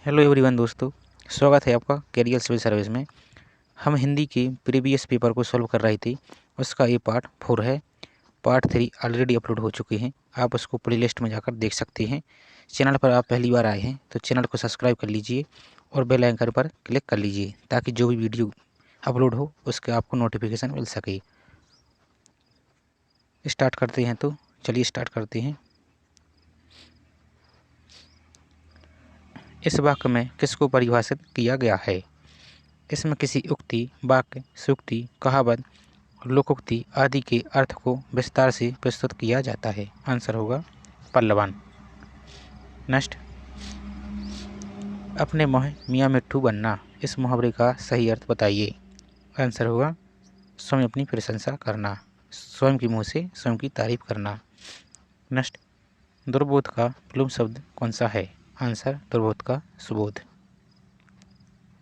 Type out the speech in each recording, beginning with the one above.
Hello everyone दोस्तों, स्वागत है आपका कैरियर सिविल सर्विस में। हम हिंदी के प्रीवियस पेपर को सॉल्व कर रहे थे। उसका ये पार्ट 4 है। पार्ट 3 ऑलरेडी अपलोड हो चुके हैं। आप उसको प्लेलिस्ट में जाकर देख सकते हैं। चैनल पर आप पहली बार आए हैं तो चैनल को सब्सक्राइब कर लीजिए और बेल आइकन पर क्लिक कर लीजिए ताकि जो भी वीडियो अपलोड हो उसके आपको नोटिफिकेशन मिल सके। स्टार्ट करते हैं, तो चलिए स्टार्ट करते हैं। इस वाक्य में किसको परिभाषित किया गया है? इसमें किसी उक्ति, वाक्य, सूक्ति, कहावत, लोकोक्ति आदि के अर्थ को विस्तार से प्रस्तुत किया जाता है। आंसर होगा पल्लवन। नेक्स्ट, अपने मुँह मियाँ मिट्ठू बनना, इस मुहावरे का सही अर्थ बताइए। आंसर होगा स्वयं अपनी प्रशंसा करना, स्वयं के मुँह से स्वयं की तारीफ करना। नेक्स्ट, दुर्बोध का विलोम शब्द कौन सा है? आंसर दुर्बोध का सुबोध।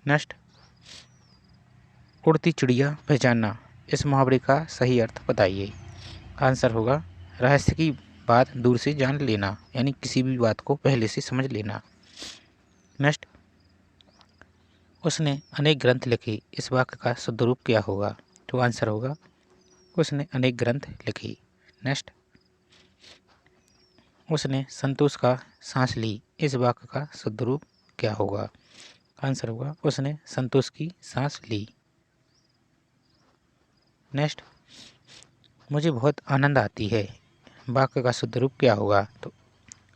नेक्स्ट, उड़ती चिड़िया पहचानना, इस मुहावरे का सही अर्थ बताइए। आंसर होगा रहस्य की बात दूर से जान लेना, यानी किसी भी बात को पहले से समझ लेना। नेक्स्ट, उसने अनेक ग्रंथ लिखे, इस वाक्य का शुद्ध रूप क्या होगा? तो आंसर होगा उसने अनेक ग्रंथ लिखे। नेक्स्ट, उसने संतोष का सांस ली, इस वाक्य का शुद्ध रूप क्या होगा? आंसर होगा उसने संतोष की सांस ली। नेक्स्ट, मुझे बहुत आनंद आती है, वाक्य का शुद्ध रूप क्या होगा? तो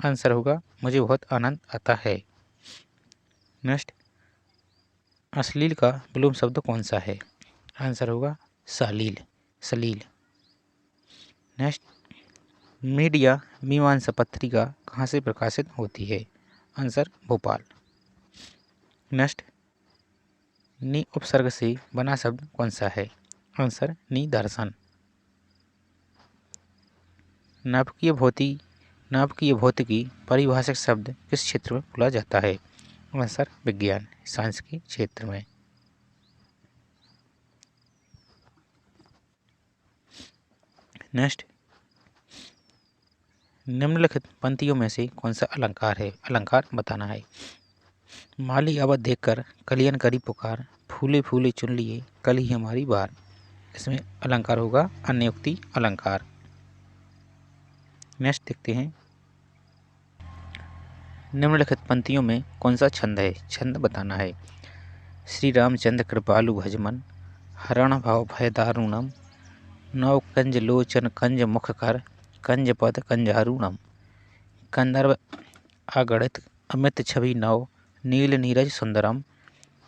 आंसर होगा मुझे बहुत आनंद आता है। नेक्स्ट, अश्लील का विलोम शब्द कौन सा है? आंसर होगा शालील, सलील। नेक्स्ट, मीडिया मीमांसा पत्रिका कहाँ से प्रकाशित होती है? आंसर भोपाल। नेक्स्ट, नि उपसर्ग से बना शब्द कौन सा है? आंसर निदर्शन। नाभिकीय भौतिकी परिभाषक शब्द किस क्षेत्र में बोला जाता है? आंसर विज्ञान, साइंस के क्षेत्र में। नेक्स्ट, निम्नलिखित पंक्तियों में से कौन सा अलंकार है? अलंकार बताना है। माली अवध देखकर कलियन करी पुकार, फूले फूले चुन लिए कल ही हमारी बार। इसमें अलंकार होगा अन्योक्ति अलंकार। नेक्स्ट देखते हैं, निम्नलिखित पंक्तियों में कौन सा छंद है? छंद बताना है। श्री रामचंद्र कृपालु भजमन, हरण भाव भय दारुणम, नव कंज लोचन कंज मुख कर, कंज पद कंजारुणम, कंदर्व आगणित अमित छवि नव, नील नीरज सुंदरम,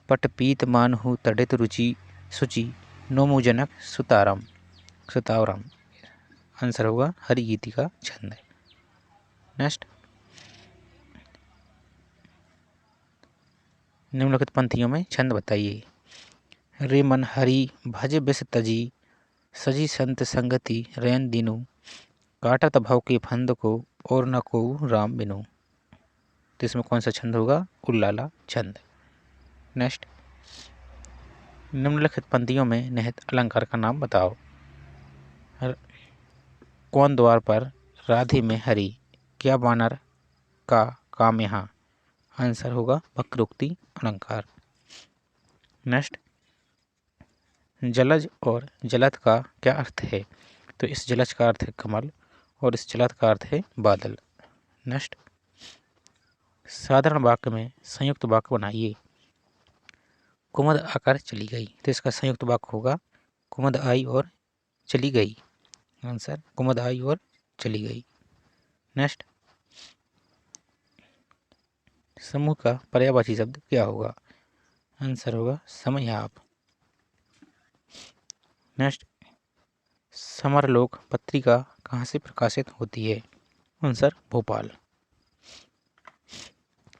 पटपीत मानहु तड़ित रुचि सुचि, नोमुजनक सुतावरम। आंसर होगा हरिगीति का छंद। नेक्स्ट, निम्नलिखित पंक्तियों में छंद बताइए। रे मन हरि भज बिस तजी, सजी संत संगति रैन दिनु, काटत भव के फंद को और न को राम बिनु। तो इसमें कौन सा छंद होगा? उल्लाला छंद। नेक्स्ट, निम्नलिखित पंक्तियों में निहित अलंकार का नाम बताओ। कौन द्वार पर राधे में हरि, क्या वानर का काम यहाँ? आंसर होगा वक्रोक्ति अलंकार। नेक्स्ट, जलज और जलद का क्या अर्थ है? तो इस जलज का अर्थ है कमल और इस जलद का अर्थ है बादल। नेक्स्ट, साधारण वाक्य में संयुक्त वाक्य बनाइए। कुमुद आकर चली गई, तो इसका संयुक्त वाक्य होगा कुमुद आई और चली गई। आंसर कुमुद आई और चली गई। नेक्स्ट, समूह का पर्यायवाची शब्द क्या होगा? आंसर होगा समयाप। नेक्स्ट, समरलोक पत्रिका कहाँ से प्रकाशित होती है? आंसर भोपाल।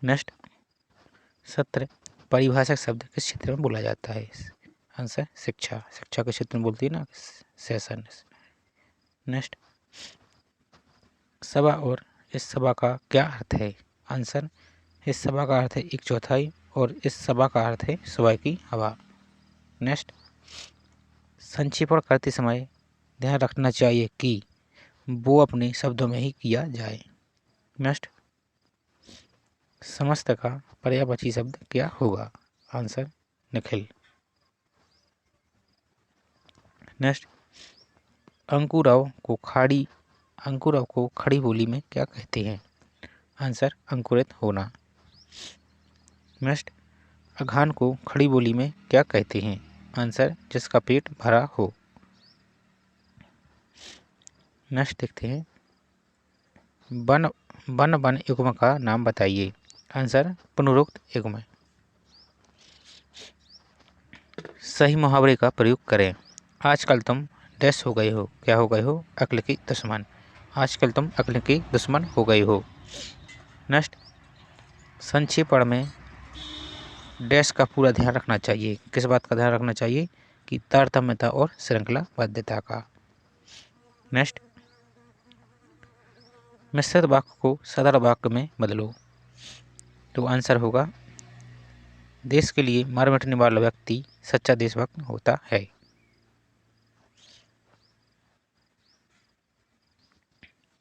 नेक्स्ट, सत्र परिभाषक शब्द किस क्षेत्र में बोला जाता है? आंसर शिक्षा के क्षेत्र में बोलती है ना, सेशन। नेक्स्ट, सभा और इस सभा का क्या अर्थ है? आंसर इस सभा का अर्थ है 1/4 और इस सभा का अर्थ है सुबह की हवा। नेक्स्ट, संक्षेपण करते समय ध्यान रखना चाहिए कि वो अपने शब्दों में ही किया जाए। नेक्स्ट, समस्त का पर्यायवाची शब्द क्या होगा? आंसर निखिल। नेक्स्ट, अंकुराव को खड़ी बोली में क्या कहते हैं? आंसर अंकुरित होना। नेक्स्ट, अघान को खड़ी बोली में क्या कहते हैं? आंसर जिसका पेट भरा हो। नेक्स्ट देखते हैं, वन वन वन युग्म का नाम बताइए। आंसर पुनरुक्त युग्म। सही मुहावरे का प्रयोग करें। आजकल तुम डैश हो गए हो। क्या हो गए हो? अक्ल के दुश्मन। आजकल तुम अक्ल के दुश्मन हो गए हो। नेक्स्ट, संक्षेपण में डैश का पूरा ध्यान रखना चाहिए। किस बात का ध्यान रखना चाहिए? कि तारतम्यता और श्रृंखलाबद्धता का। नेक्स्ट, मिश्रित वाक्य को सदर वाक्य में बदलो। तो आंसर होगा, देश के लिए मर मिटने वाला व्यक्ति सच्चा देशभक्त होता है।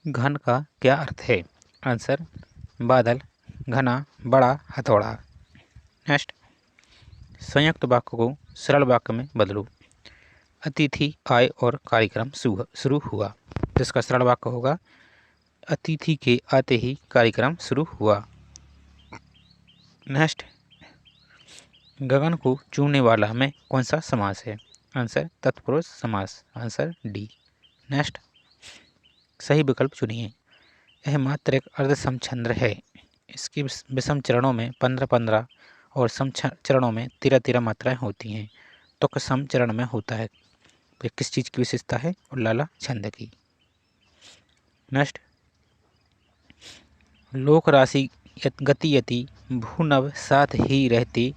घन का क्या अर्थ है? आंसर बादल, घना, बड़ा, हथौड़ा। नेक्स्ट, संयुक्त वाक्य को सरल वाक्य में बदलो। अतिथि आए और कार्यक्रम शुरू हुआ। जिसका सरल वाक्य होगा, अतिथि के आते ही कार्यक्रम शुरू हुआ। नेक्स्ट, गगन को चूमने वाला में कौन सा समास है? आंसर तत्पुरुष समास। Answer D. नेक्स्ट, सही विकल्प चुनिए। यह मात्र एक अर्धसम छंद है। इसकी विषम चरणों में 15-15 और सम चरणों में 13-13 मात्राएं होती हैं। तो सम चरण में होता है। तो किस चीज़ की विशेषता है? उल्लाला छंद की। नेक्स्ट, लोक राशि गति यति भूनव साथ ही रहते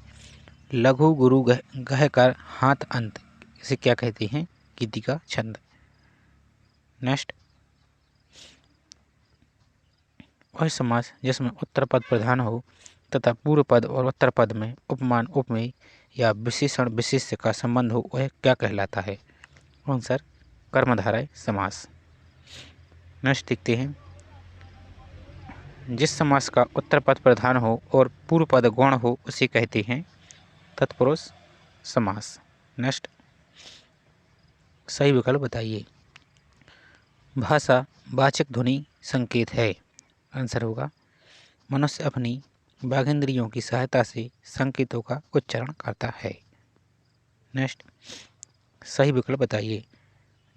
लघु गुरु गह कर हाथ अंत। इसे क्या कहते हैं? गीति का छंद। नेक्स्ट, वह समास जिसमें उत्तर पद प्रधान हो तथा पूर्व पद और उत्तर पद में उपमान उपमेय या विशेषण विशेष्य का संबंध हो, वह क्या कहलाता है? आंसर कर्मधारय समास। नेक्स्ट देखते हैं, जिस समास का उत्तर पद प्रधान हो और पूर्व पद गौण हो उसे कहते हैं तत्पुरुष समास। नेक्स्ट, सही विकल्प बताइए। भाषा वाचक ध्वनि संकेत है। आंसर होगा, मनुष्य अपनी बाघेंद्रियों की सहायता से संकेतों का उच्चारण करता है। नेक्स्ट, सही विकल्प बताइए।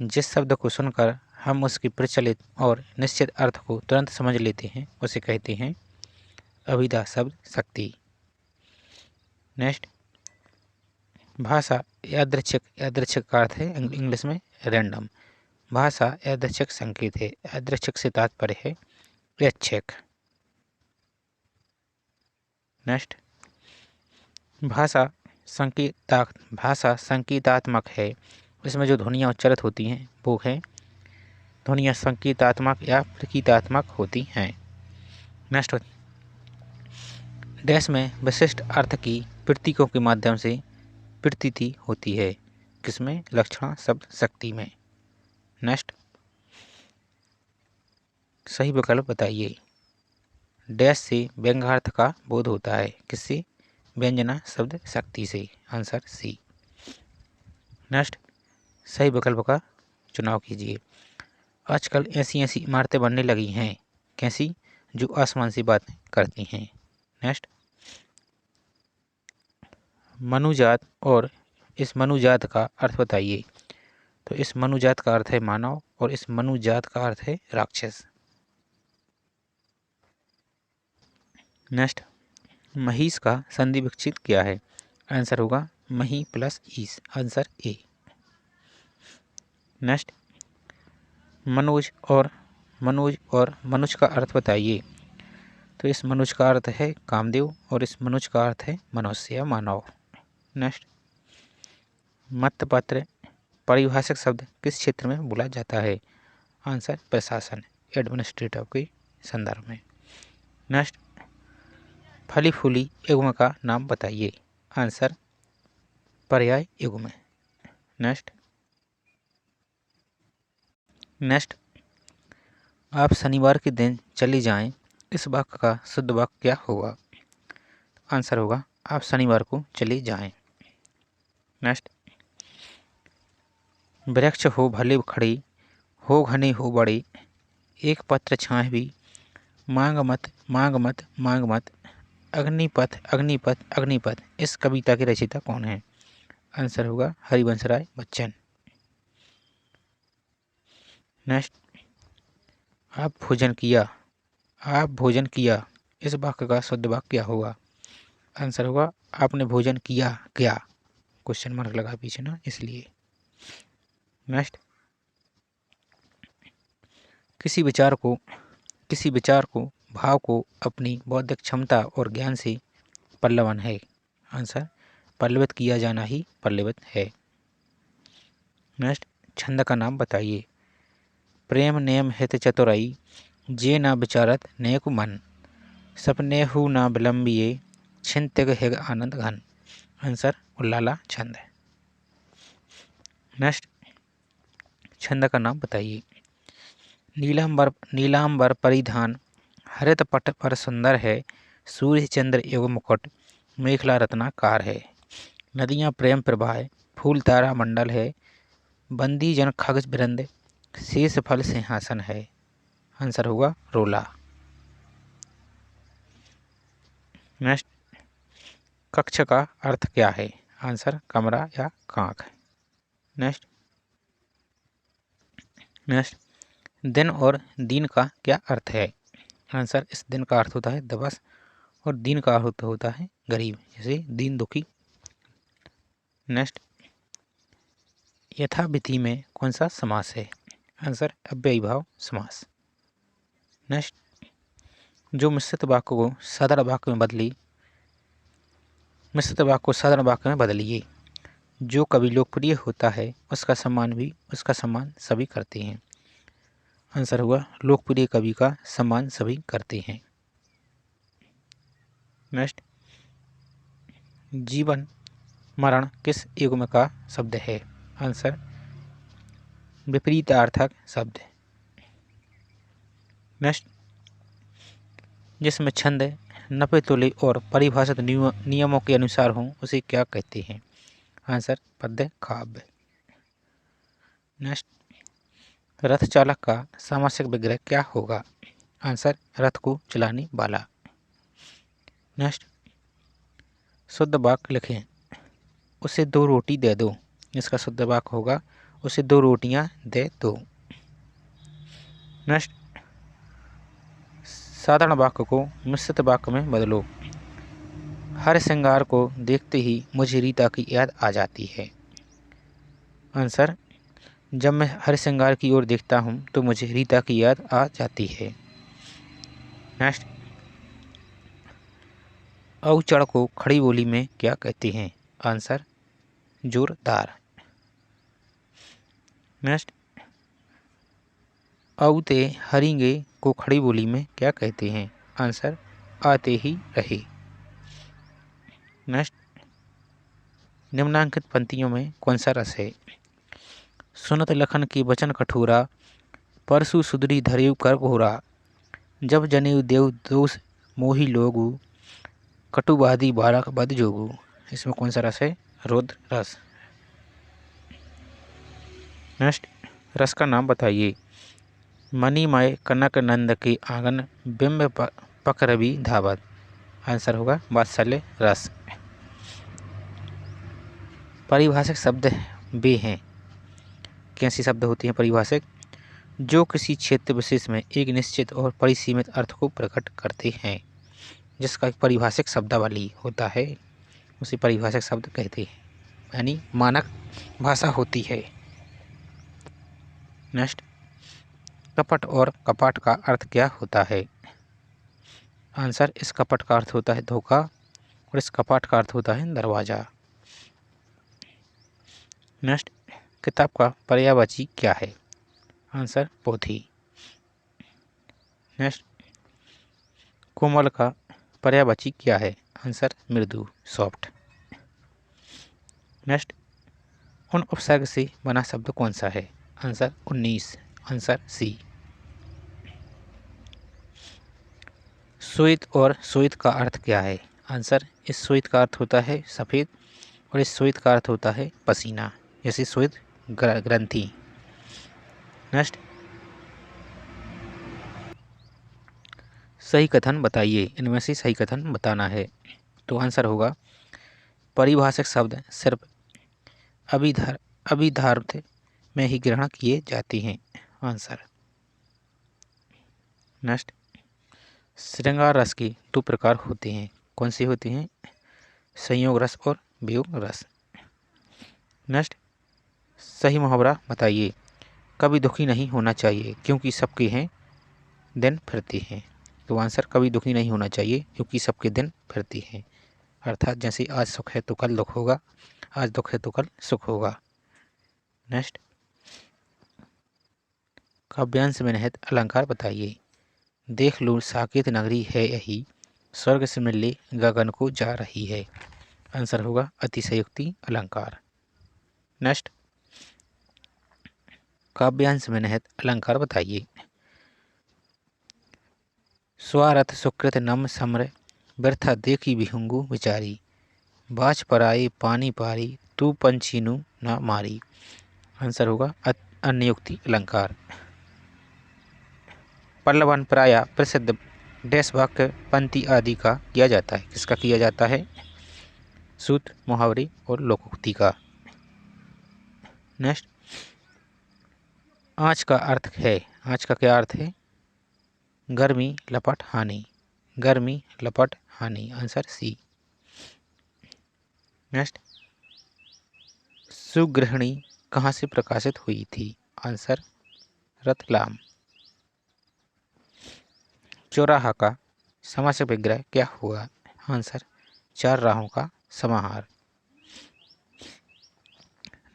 जिस शब्द को सुनकर हम उसकी प्रचलित और निश्चित अर्थ को तुरंत समझ लेते हैं उसे कहते हैं अभिधा शब्द शक्ति। नेक्स्ट, भाषा यादृच्छिक का अर्थ है इंग्लिश में रैंडम। भाषा यादृच्छिक संकेत है। यादृच्छिक से तात्पर्य है यादृच्छिक। नेक्स्ट, भाषा संकेतात्मक है। इसमें जो ध्वनियाँ उच्चारित होती हैं वो है ध्वनियाँ संकेतात्मक या प्रतीकात्मक होती हैं। नेक्स्ट, डैश में विशिष्ट अर्थ की प्रतीकों के माध्यम से प्रतीति होती है। किसमें? लक्षण शब्द शक्ति में। नेक्स्ट, सही विकल्प बताइए। डैश से व्यंग्यार्थ का बोध होता है। किससे? व्यंजना शब्द शक्ति से। Answer C. नेक्स्ट, सही विकल्प का चुनाव कीजिए। आजकल ऐसी इमारतें बनने लगी हैं। कैसी? जो आसमान से बातें करती हैं। नेक्स्ट, मनुजात और इस मनुजात का अर्थ बताइए। तो इस मनुजात का अर्थ है मानव और इस मनुजात का अर्थ है राक्षस। नेक्स्ट, महिष का संधि विच्छेद क्या है? आंसर होगा मही plus is. Answer A. Next, Manoj और मनुज का अर्थ बताइए। तो इस मनुज का अर्थ है कामदेव और इस मनुज का अर्थ है मनुष्य या मानव। नेक्स्ट, मतपत्र पारिभाषिक शब्द किस क्षेत्र में बोला जाता है? आंसर प्रशासन, एडमिनिस्ट्रेटिव के संदर्भ में। नेक्स्ट, फली फूली युग्म का नाम बताइए। आंसर पर्याय युग्म। नेक्स्ट, आप शनिवार के दिन चले जाएं इस वाक्य का शुद्ध वाक्य क्या होगा? आंसर होगा आप शनिवार को चले जाएं। नेक्स्ट, वृक्ष हो भले खड़े, हो घने हो बड़े, एक पत्र छाह भी, मांग मत मांग मत मांग मत, अग्निपथ अग्निपथ अग्निपथ। इस कविता के रचयिता कौन है? आंसर होगा हरिवंश राय बच्चन। नेक्स्ट, आप भोजन किया, आप भोजन किया। इस वाक्य का शुद्ध वाक्य क्या होगा? आंसर होगा आपने भोजन किया क्या? क्वेश्चन मार्क लगा पीछे ना, इसलिए। नेक्स्ट, किसी विचार को भाव को अपनी बौद्धिक क्षमता और ज्ञान से पल्लवन है। आंसर पल्लवित किया जाना ही पल्लवित है। नेक्स्ट, छंद का नाम बताइए। प्रेम नेम हित चतुराई, जे ना विचारत नेक मन, सपने हु ना विलंबिये, छिन तिग हिग आनंद घन। आंसर उल्लाला छंद है। नेक्स्ट, छंद का नाम बताइए। नीलांबर परिधान, हरित पट पर सुंदर है, सूर्य चंद्र एवं मुकुट, मेखला रत्नाकार है। नदियाँ प्रेम प्रवाह, फूल तारा मंडल है, बंदी जन खग बिरंद, शेष फल सिंहासन है। आंसर होगा रोला। नेक्स्ट, कक्ष का अर्थ क्या है? आंसर कमरा या कांख। नेक्स्ट, दिन और दीन का क्या अर्थ है? आंसर इस दिन का अर्थ होता है दिवस और दीन का अर्थ होता है गरीब, जैसे दीन दुखी। नेक्स्ट, यथाविधि में कौन सा समास है? आंसर अव्ययीभाव समास। नेक्स्ट, जो मिश्रित वाक्य को साधारण वाक्य में बदलिए। जो कवि लोकप्रिय होता है उसका सम्मान सभी करते हैं। आंसर हुआ लोकप्रिय कवि का सम्मान सभी करते हैं। नेक्स्ट, जीवन मरण किस युग्म का शब्द है? आंसर विपरीतार्थक शब्द। नेक्स्ट, जिसमें छंद नपे तुले और परिभाषित नियमों के अनुसार हों उसे क्या कहते हैं? आंसर पद्य काव्य। नेक्स्ट, रथ चालक का सामासिक विग्रह क्या होगा? आंसर रथ को चलाने वाला। नेक्स्ट, शुद्ध वाक्य लिखें। उसे 2 रोटी दे दो। इसका शुद्ध वाक्य होगा उसे 2 रोटियां दे दो। नेक्स्ट, साधारण वाक्य को मिश्रित वाक्य में बदलो। हर श्रृंगार को देखते ही मुझे रीता की याद आ जाती है। आंसर जब मैं हर श्रृंगार की ओर देखता हूँ तो मुझे रीता की याद आ जाती है। नेक्स्ट, औचड़ को खड़ी बोली में क्या कहते हैं? आंसर जोरदार। नेक्स्ट, औते हरिंगे को खड़ी बोली में क्या कहते हैं? आंसर आते ही रहे। नेक्स्ट, निम्नांकित पंक्तियों में कौन सा रस है? सुनत लखन के वचन कठोरा, परसु सुधरी धरेउ कर घोरा, जब जनेऊ देव दोष मोही लोगु, कटुवादी बालक बद जोगु। इसमें कौन सा रस है? रुद्र रस। नेक्स्ट, रस का नाम बताइए। मणिमय कनक नंद के आंगन, बिंब पक रवि धावत। आंसर होगा वात्सल्य रस। परिभाषिक शब्द वे हैं। कैसे शब्द होते हैं परिभाषिक? जो किसी क्षेत्र विशेष में एक निश्चित और परिसीमित अर्थ को प्रकट करते हैं, जिसका एक परिभाषिक शब्दावली होता है उसे परिभाषिक शब्द कहते हैं, यानी मानक भाषा होती है। नेक्स्ट, कपट और कपाट का अर्थ क्या होता है? आंसर इस कपट का अर्थ होता है धोखा और इस कपाट का अर्थ होता है दरवाजा। नेक्स्ट, किताब का पर्यायवाची क्या है? आंसर पोथी। नेक्स्ट, कोमल का पर्यायवाची क्या है? आंसर मृदु सॉफ्ट। नेक्स्ट, उन उपसर्ग से बना शब्द कौन सा है? आंसर 19। Answer C. श्वेत और श्वेत का अर्थ क्या है? आंसर, इस श्वेत का अर्थ होता है सफ़ेद और इस श्वेत का अर्थ होता है पसीना, जैसे श्वेत ग्रंथि। नेक्स्ट, सही कथन बताइए, इनमें से सही कथन बताना है। तो आंसर होगा परिभाषक शब्द सिर्फ अभिधार्थ में ही ग्रहण किए जाते हैं। आंसर। नेक्स्ट, श्रृंगार रस के दो प्रकार होते हैं, कौन से होते हैं? संयोग रस और वियोग रस। नेक्स्ट, सही मुहावरा बताइए, कभी दुखी नहीं होना चाहिए क्योंकि सबके हैं दिन फिरते हैं। तो आंसर, कभी दुखी नहीं होना चाहिए क्योंकि सबके दिन फिरते हैं, अर्थात जैसे आज सुख है तो कल दुख होगा, आज दुख है तो कल सुख होगा। नेक्स्ट, काव्यांश में निहित अलंकार बताइए। देख लो साकेत नगरी है यही, स्वर्ग से मिलने गगन को जा रही है। आंसर होगा अतिशयोक्ति अलंकार। नेक्स्ट, काव्यांश में निहित अलंकार बताइए। स्वारथ सुकृत नम सम्र, व्यर्था देखी विहंगु विचारी, बाज पर आए पानी पारी, तू पंछीनु न मारी। आंसर होगा अन्योक्ति अलंकार। पल्लवन प्राय प्रसिद्ध डैश वाक्य पंक्ति आदि का किया जाता है, किसका किया जाता है? सूत्र, मुहावरे और लोकोक्ति का। नेक्स्ट, आँच का अर्थ है, आँच का क्या अर्थ है? गर्मी लपट हानि, गर्मी लपट हानि। Answer C. नेक्स्ट, सुगृहिणी कहाँ से प्रकाशित हुई थी? आंसर, रतलाम। चौराहा का समासक विग्रह क्या हुआ? आंसर, चार राहों का समाहार।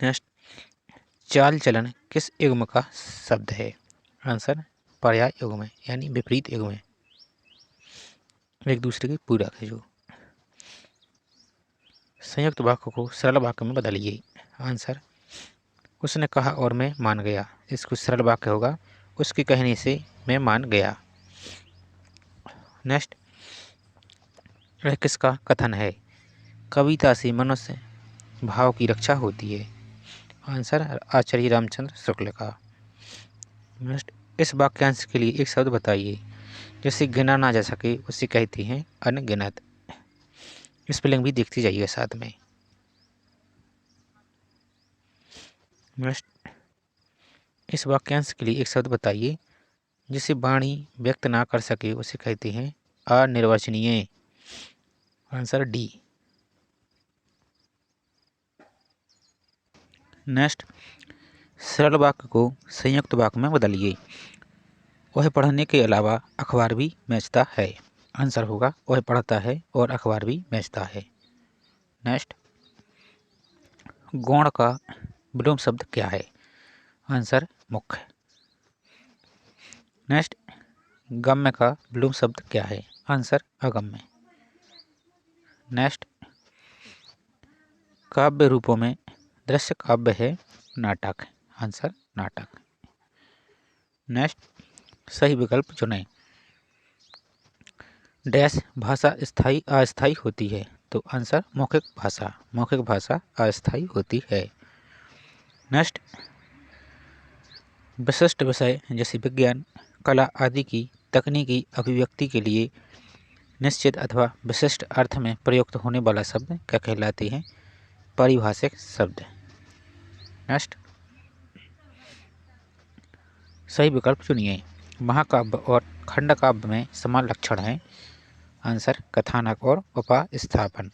नेक्स्ट, चाल चलन किस युग्म का शब्द है? आंसर, पर्याय युग्म है, यानी विपरीत युग्म है, एक दूसरे के पूरक है जो। संयुक्त वाक्य को सरल वाक्य में बदलिए। आंसर, उसने कहा और मैं मान गया। इसको सरल वाक्य होगा, उसके कहने से मैं मान गया। नेक्स्ट, यह किसका कथन है? कविता से मनुष्य भाव की रक्षा होती है। आंसर, आचार्य रामचंद्र शुक्ल का। नेक्स्ट, इस वाक्यांश के लिए एक शब्द बताइए जिसे गिना ना जा सके, उसे कहते हैं अनगिनत। स्पेलिंग भी देखते जाइए साथ में। नेक्स्ट, इस वाक्यांश के लिए एक शब्द बताइए जिसे वाणी व्यक्त ना कर सके, उसे कहते हैं अनिर्वचनीय। Answer D. नेक्स्ट, सरल वाक्य को संयुक्त वाक्य में बदलिए। वह पढ़ने के अलावा अखबार भी बेचता है। आंसर होगा, वह पढ़ता है और अखबार भी बेचता है। नेक्स्ट, गौण का विलोम शब्द क्या है? आंसर, मुख्य। नेक्स्ट, गम्य का विलोम शब्द क्या है? आंसर, अगम्य। नेक्स्ट, काव्य रूपों में दृश्य काव्य है नाटक। आंसर, नाटक। नेक्स्ट, सही विकल्प चुनें। डैश भाषा स्थायी अस्थायी होती है। तो आंसर, मौखिक भाषा, मौखिक भाषा अस्थायी होती है। नेक्स्ट, विशिष्ट विषय जैसे विज्ञान, कला आदि की तकनीकी अभिव्यक्ति के लिए निश्चित अथवा विशिष्ट अर्थ में प्रयुक्त होने वाला शब्द क्या कहलाते हैं? पारिभाषिक शब्द। नेक्स्ट, सही विकल्प चुनिए। महाकाव्य और खंडकाव्य में समान लक्षण हैं। आंसर, कथानक और उपस्थापन।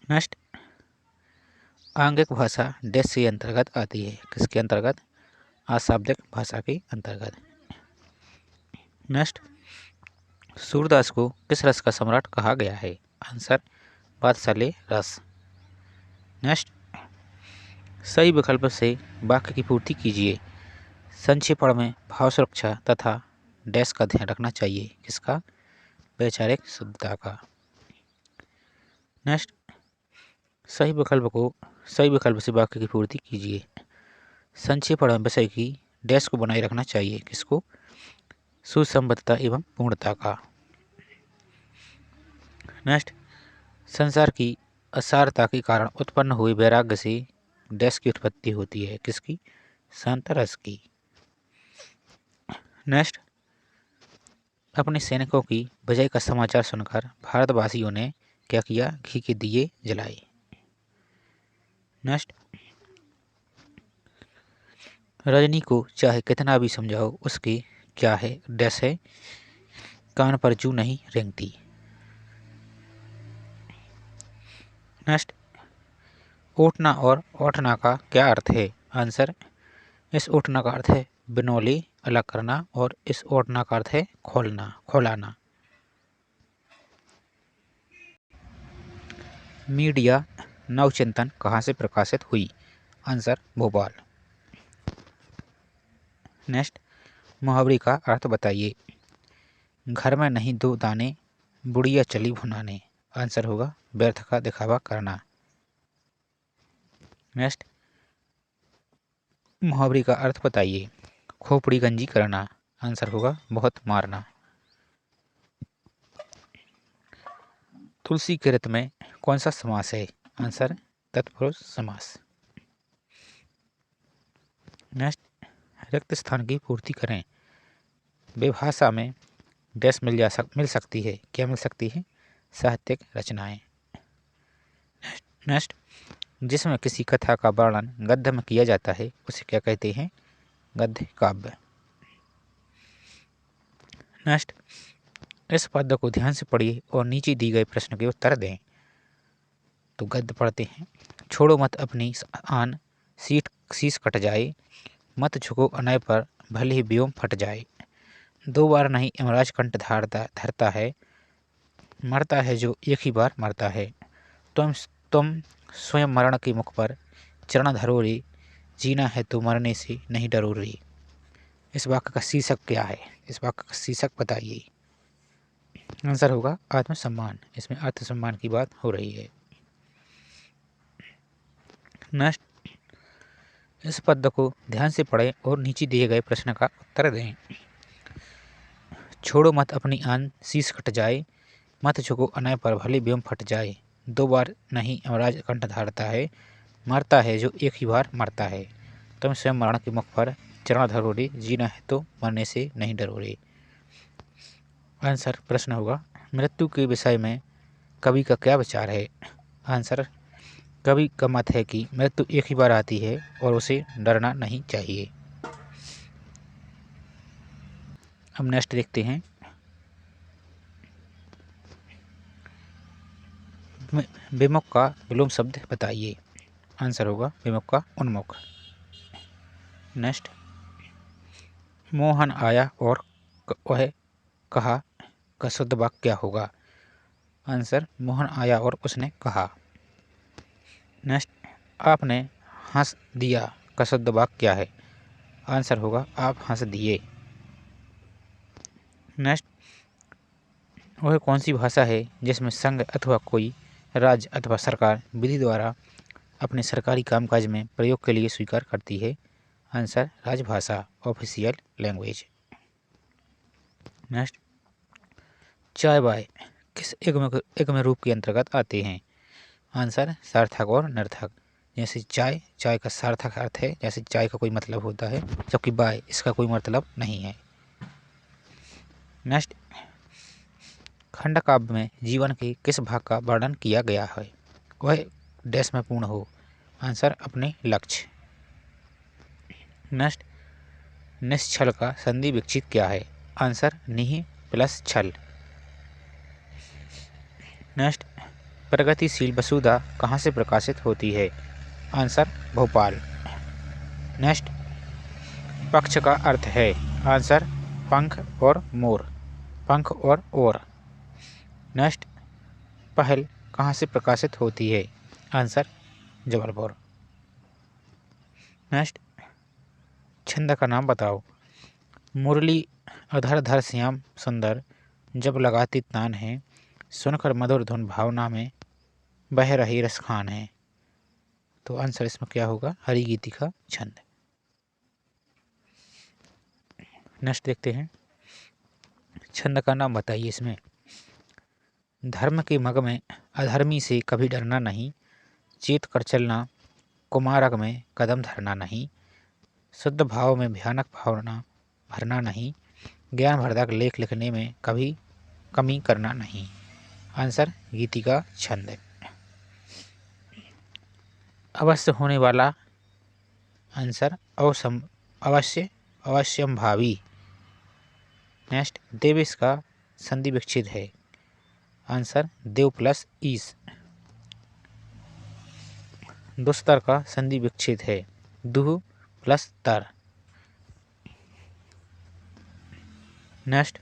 नेक्स्ट, आंगिक भाषा डैश से अंतर्गत आती है, किसके अंतर्गत? अशाब्दिक भाषा के अंतर्गत। नेक्स्ट, सूरदास को किस रस का सम्राट कहा गया है? आंसर, वात्सल्य रस। नेक्स्ट, सही विकल्प से वाक्य की पूर्ति कीजिए। संक्षेपण में भाव सुरक्षा तथा डैश का ध्यान रखना चाहिए, किसका? वैचारिक शुद्धता का। नेक्स्ट, सही विकल्प से वाक्य की पूर्ति कीजिए। संक्षेपण में विषय की डैश को बनाए रखना चाहिए, किसको? सुसंबद्धता एवं पूर्णता का। नेक्स्ट, संसार की असारता के कारण उत्पन्न हुए वैराग्य से डैश की उत्पत्ति होती है, किसकी? शांत रस की। नेक्स्ट, अपने सैनिकों की विजय का समाचार सुनकर भारतवासियों ने क्या किया? घी के दिए जलाए। नेक्स्ट, रजनी को चाहे कितना भी समझाओ उसकी क्या है? डैश है, कान पर जू नहीं रेंगती। नेक्स्ट, ओठना और ओठना का क्या अर्थ है? आंसर, इस ओठना का अर्थ है बिनौली अलग करना और इस ओठना का अर्थ है खोलना, खोलाना। मीडिया नवचिंतन कहाँ से प्रकाशित हुई? आंसर, भोपाल। नेक्स्ट, मुहावरे का अर्थ बताइए। घर में नहीं दो दाने, बुढ़िया चली भुनाने। आंसर होगा व्यर्थ का दिखावा करना। नेक्स्ट, मुहावरे का अर्थ बताइए। खोपड़ी गंजी करना। आंसर होगा बहुत मारना। तुलसी के रथ में कौन सा समास है? आंसर, तत्पुरुष समास। नेक्स्ट, रिक्त स्थान की पूर्ति करें। विभाषा में डैश मिल सकती है, क्या मिल सकती है? साहित्यिक रचनाएं। नेक्स्ट, जिसमें किसी कथा का वर्णन गद्य में किया जाता है उसे क्या कहते हैं? गद्य काव्य। नेक्स्ट, इस पद्य को ध्यान से पढ़िए और नीचे दी गए प्रश्न के उत्तर दें। तो गद्य पढ़ते हैं। छोड़ो मत अपनी आन, शीश कट जाए, मत झुको अनय पर, भले ही व्योम फट जाए। दो बार नहीं यमराज कंठ धरता है, मरता है जो एक ही बार मरता है। तुम स्वयं मरण के मुख पर चरण धरो रे, जीना है तो मरने से नहीं डरो रे। इस वाक्य का शीर्षक क्या है? इस वाक्य का शीर्षक बताइए। आंसर होगा आत्मसम्मान। इसमें आत्मसम्मान की बात हो रही है। नेक्स्ट, इस पद्य को ध्यान से पढ़ें और नीचे दिए गए प्रश्न का उत्तर दें। छोड़ो मत अपनी आन, शीश कट जाए, मत झुको अनय पर, भले व्योम फट जाए। दो बार नहीं यमराज कंठ धारता है, मरता है जो एक ही बार मरता है। तुम स्वयं मरण के मुख पर चरण धरो रे, जीना है तो मरने से नहीं डरो रे। आंसर, प्रश्न होगा मृत्यु के विषय में कवि का क्या विचार है? आंसर, कवि का मत है कि मृत्यु एक ही बार आती है और उसे डरना नहीं चाहिए। अब नेक्स्ट देखते हैं। विमुख का विलोम शब्द बताइए। आंसर होगा विमुख का उन्मुख। नेक्स्ट, मोहन आया और वह कहा का शुद्ध वाक्य क्या होगा? आंसर, मोहन आया और उसने कहा। नेक्स्ट, आपने हंस दिया का शुद्ध वाक्य क्या है? आंसर होगा आप हंस दिए। नेक्स्ट, वह कौन सी भाषा है जिसमें संघ अथवा कोई राज्य अथवा सरकार विधि द्वारा अपने सरकारी कामकाज में प्रयोग के लिए स्वीकार करती है? आंसर, राजभाषा, ऑफिशियल लैंग्वेज। नेक्स्ट, चाय बाय किस एकम रूप के अंतर्गत आते हैं? आंसर, सार्थक और नर्थक। जैसे चाय का सार्थक अर्थ है, जैसे चाय का कोई मतलब होता है, जबकि बाय इसका कोई मतलब नहीं है। नेक्स्ट, खंड काव्य में जीवन के किस भाग का वर्णन किया गया है? वह डैश में पूर्ण हो। आंसर, अपने लक्ष्य। नेक्स्ट, निश्छल का संधि विक्षित क्या है? आंसर, निहि प्लस छल। नेक्स्ट, प्रगतिशील वसुधा कहाँ से प्रकाशित होती है? आंसर, भोपाल। नेक्स्ट, पक्ष का अर्थ है? आंसर, पंख और मोर, पंख और ओर। नेक्स्ट, पहल कहाँ से प्रकाशित होती है? आंसर, जबलपुर। नेक्स्ट, छंद का नाम बताओ। मुरली अधर धर श्याम सुंदर, जब लगाती तान है, सुनकर मधुर धुन भावना में बह रही रसखान है। तो आंसर इसमें क्या होगा? हरिगीति का छंद। नेक्स्ट देखते हैं। छंद का नाम बताइए इसमें। धर्म के मग में अधर्मी से कभी डरना नहीं, चेत कर चलना कुमारक में कदम धरना नहीं, शुद्ध भाव में भयानक भावना भरना नहीं, ज्ञानवर्धक लेख लिखने में कभी कमी करना नहीं। आंसर गीति का छंद। अवश्य होने वाला, आंसर अवश्य अवश्यंभावी। नेक्स्ट, देव इसका संधि विच्छेद है। आंसर देव प्लस ईस। दुस्तर का संधि विच्छेद है। दुह प्लस तर। नेक्स्ट,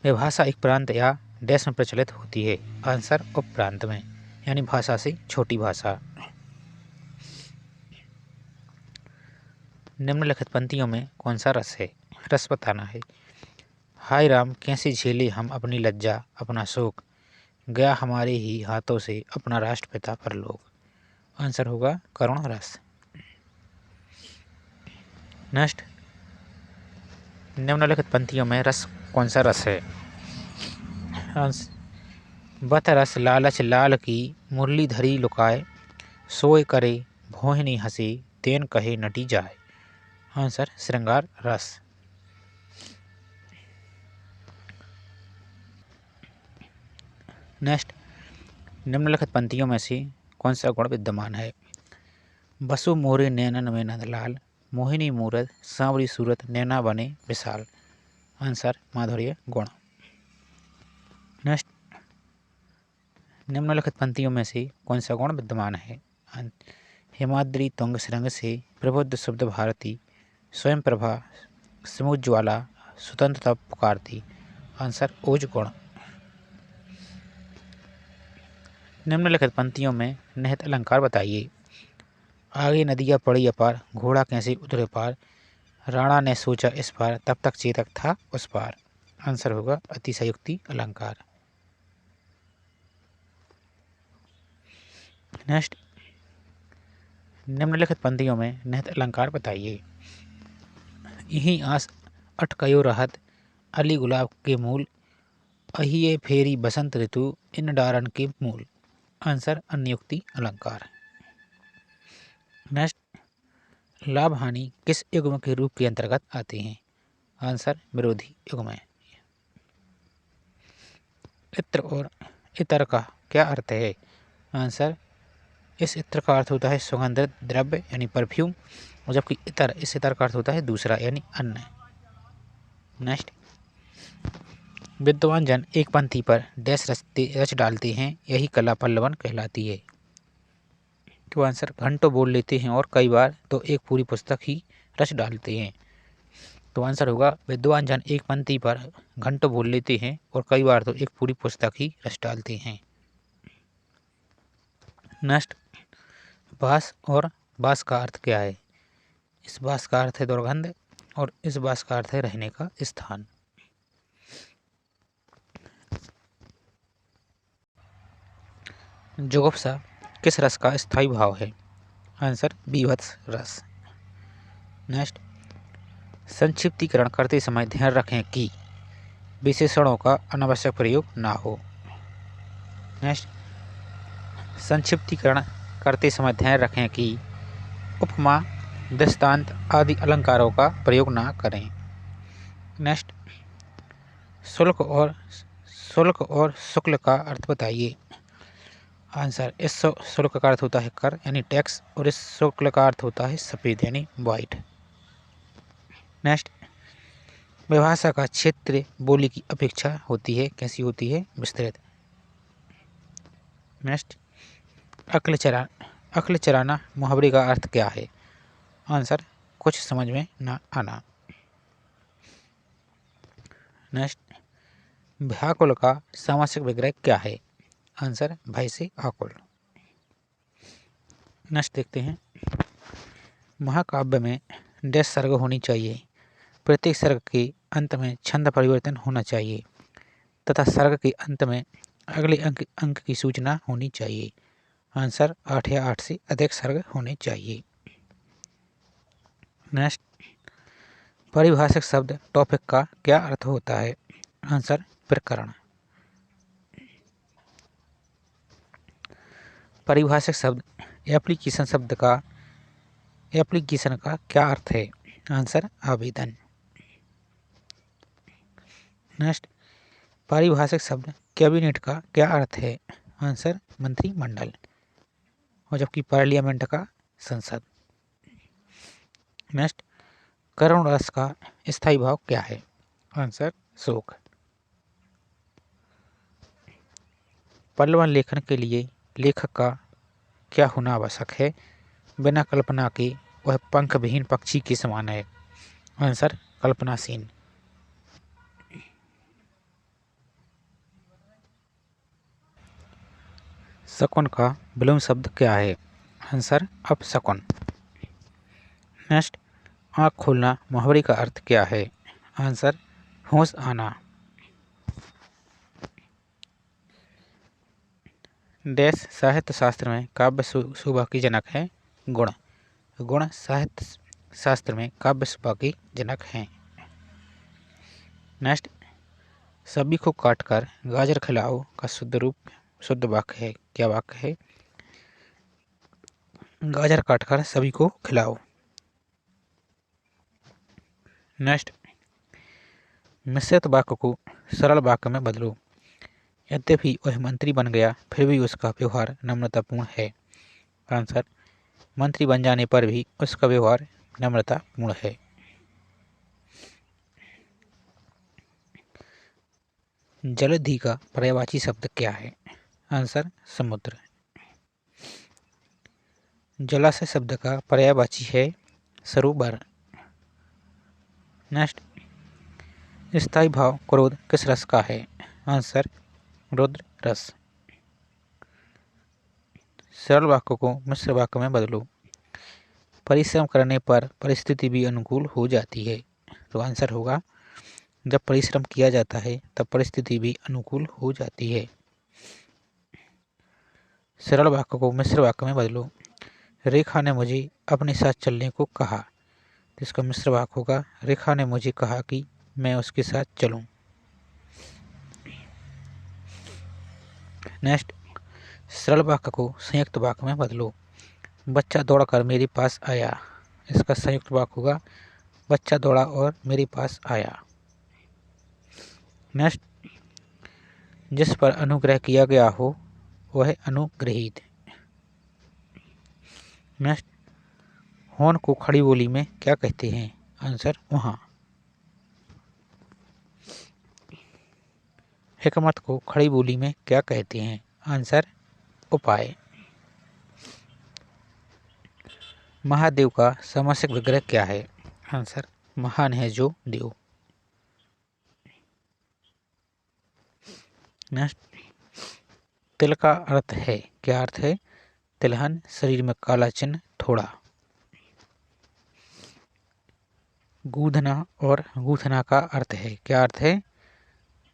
यह भाषा एक प्रांत या देश में प्रचलित होती है। आंसर उपप्रांत में, यानी भाषा से छोटी भाषा। निम्नलिखित पंक्तियों में कौन सा रस है? रस बताना है। हाय राम कैसे झेले हम अपनी लज्जा अपना शोक, गया हमारे ही हाथों से अपना राष्ट्रपिता परलोक। आंसर होगा करुण रस। नेक्स्ट, निम्नलिखित पंक्तियों में रस कौन सा रस है? बत रस लालच लाल की मुरली धरी लुकाए, सोए करे भोहिनी हंसी तेन कहे नटी जाए। आंसर श्रृंगार रस। नेक्स्ट, निम्नलिखित पंक्तियों में से कौन सा गुण विद्यमान है? बसु मोरे नैनन में नंदलाल, मोहिनी मूरत सांवरी सूरत नैना बने विशाल। आंसर माधुर्य गुण। नेक्स्ट, निम्नलिखित पंक्तियों में से कौन सा गुण विद्यमान है? हिमाद्री तुंग श्रृंग से प्रबुद्ध शुद्ध भारती, स्वयं प्रभा समुज्ज्वला स्वतंत्रता पुकारती। आंसर ओज गुण। निम्नलिखित पंक्तियों में निहित अलंकार बताइए। आगे नदियाँ पड़ी अपार, घोड़ा कैसे उतरे पार, राणा ने सोचा इस पार तब तक चेतक था उस पार। आंसर होगा अतिशयोक्ति अलंकार। नेक्स्ट, निम्नलिखित पंक्तियों में निहित अलंकार बताइए। यही आस अटकयो रहत, अली गुलाब के मूल, अहिए फेरी बसंत ऋतु इन डारन के मूल। आंसर अन्योक्ति अलंकार। नेक्स्ट, लाभ हानि किस युग्म के रूप के अंतर्गत आते हैं? आंसर विरोधी युग्म। इत्र और इतर का क्या अर्थ है? आंसर इस इत्र का अर्थ होता है सुगंधित द्रव्य यानी परफ्यूम, और जबकि इतर इस इतर का अर्थ होता है दूसरा यानी अन्य। नेक्स्ट, विद्वान जन एक पंक्ति पर डैश रच डालते हैं, यही कला पल्लवन कहलाती है। तो आंसर घंटों बोल लेते हैं और कई बार तो एक पूरी पुस्तक ही रच डालते हैं। तो आंसर होगा विद्वान जन एक पंक्ति पर घंटों बोल लेते हैं और कई बार तो एक पूरी पुस्तक ही रच डालते हैं। नेक्स्ट, बास और बास का अर्थ क्या है? इस बास का अर्थ है दुर्गंध और इस बास का अर्थ है रहने का स्थान। जुगुप्सा किस रस का स्थायी भाव है? आंसर बीभत्स रस। नेक्स्ट, संक्षिप्तीकरण करते समय ध्यान रखें कि विशेषणों का अनावश्यक प्रयोग ना हो। नेक्स्ट, संक्षिप्तीकरण करते समय ध्यान रखें कि उपमा दृष्टांत आदि अलंकारों का प्रयोग ना करें। नेक्स्ट, शुल्क और शुक्ल का अर्थ बताइए। आंसर इस शुल्क का अर्थ होता है कर यानी टैक्स, और इस शुक्ल का अर्थ होता है सफ़ेद यानी वाइट। नेक्स्ट, विभाषा का क्षेत्र बोली की अपेक्षा होती है कैसी होती है? विस्तृत। नेक्स्ट, अक्ल चराना मुहावरे का अर्थ क्या है? आंसर कुछ समझ में ना आना। नेक्स्ट, व्याकुल का सामासिक विग्रह क्या है? आंसर भय से आकुल। नेक्स्ट देखते हैं, महाकाव्य में डैश सर्ग होनी चाहिए, प्रत्येक सर्ग के अंत में छंद परिवर्तन होना चाहिए तथा सर्ग के अंत में अगले अंक की सूचना होनी चाहिए। आंसर 8 या 8 से अधिक सर्ग होने चाहिए। नेक्स्ट, परिभाषिक शब्द टॉपिक का क्या अर्थ होता है? आंसर प्रकरण। परिभाषिक शब्द एप्लीकेशन का क्या अर्थ है? आंसर आवेदन। नेक्स्ट, पारिभाषिक शब्द कैबिनेट का क्या अर्थ है? आंसर मंत्रिमंडल, और जबकि पार्लियामेंट का संसद। नेक्स्ट, करुण रस का स्थायी भाव क्या है? आंसर शोक। पल्लवन लेखन के लिए लेखक का क्या होना आवश्यक है? बिना कल्पना के वह पंख विहीन पक्षी के समान है। आंसर कल्पनाशील। शकुन का विलोम शब्द क्या है? आंसर अपशकुन। नेक्स्ट, आँख खोलना मुहावरे का अर्थ क्या है? आंसर होश आना। डैश साहित्य शास्त्र में काव्य शोभा की जनक है? गुण। गुण साहित्य शास्त्र में काव्य शोभा की जनक हैं। नेक्स्ट, सभी को काटकर गाजर खिलाओ का शुद्ध वाक्य है, क्या वाक्य है? गाजर काटकर सभी को खिलाओ। नेक्स्ट, मिश्रित वाक्य को सरल वाक्य में बदलो। यद्यपि वह मंत्री बन गया फिर भी उसका व्यवहार नम्रतापूर्ण है। आंसर मंत्री बन जाने पर भी उसका व्यवहार नम्रतापूर्ण है। जलधि का पर्यायवाची शब्द क्या है? आंसर समुद्र। जलाशय शब्द का पर्यायवाची है सरोवर। नेक्स्ट, स्थायी भाव क्रोध किस रस का है? आंसर रुद्र रस। सरल वाक्य को मिश्र वाक्य में बदलो। परिश्रम करने पर परिस्थिति भी अनुकूल हो जाती है, तो आंसर होगा जब परिश्रम किया जाता है तब परिस्थिति भी अनुकूल हो जाती है। सरल वाक्य को मिश्र वाक्य में बदलो। रेखा ने मुझे अपने साथ चलने को कहा, तो इसका मिश्र वाक्य होगा रेखा ने मुझे कहा कि मैं उसके साथ चलूं। नेक्स्ट, सरल वाक्य को संयुक्त वाक्य में बदलो। बच्चा दौड़कर मेरे पास आया, इसका संयुक्त वाक्य होगा बच्चा दौड़ा और मेरे पास आया। नेक्स्ट, जिस पर अनुग्रह किया गया हो वह अनुग्रहित। नेक्स्ट, होन को खड़ी बोली में क्या कहते हैं? आंसर वहाँ। हिकमत को खड़ी बोली में क्या कहते हैं? आंसर उपाय। महादेव का समस्यक विग्रह क्या है? आंसर महान है जो देव। नेक्स्ट, तिल का अर्थ है, क्या अर्थ है? तिलहन, शरीर में काला चिन्ह थोड़ा। गूंथना और गूंथना का अर्थ है, क्या अर्थ है?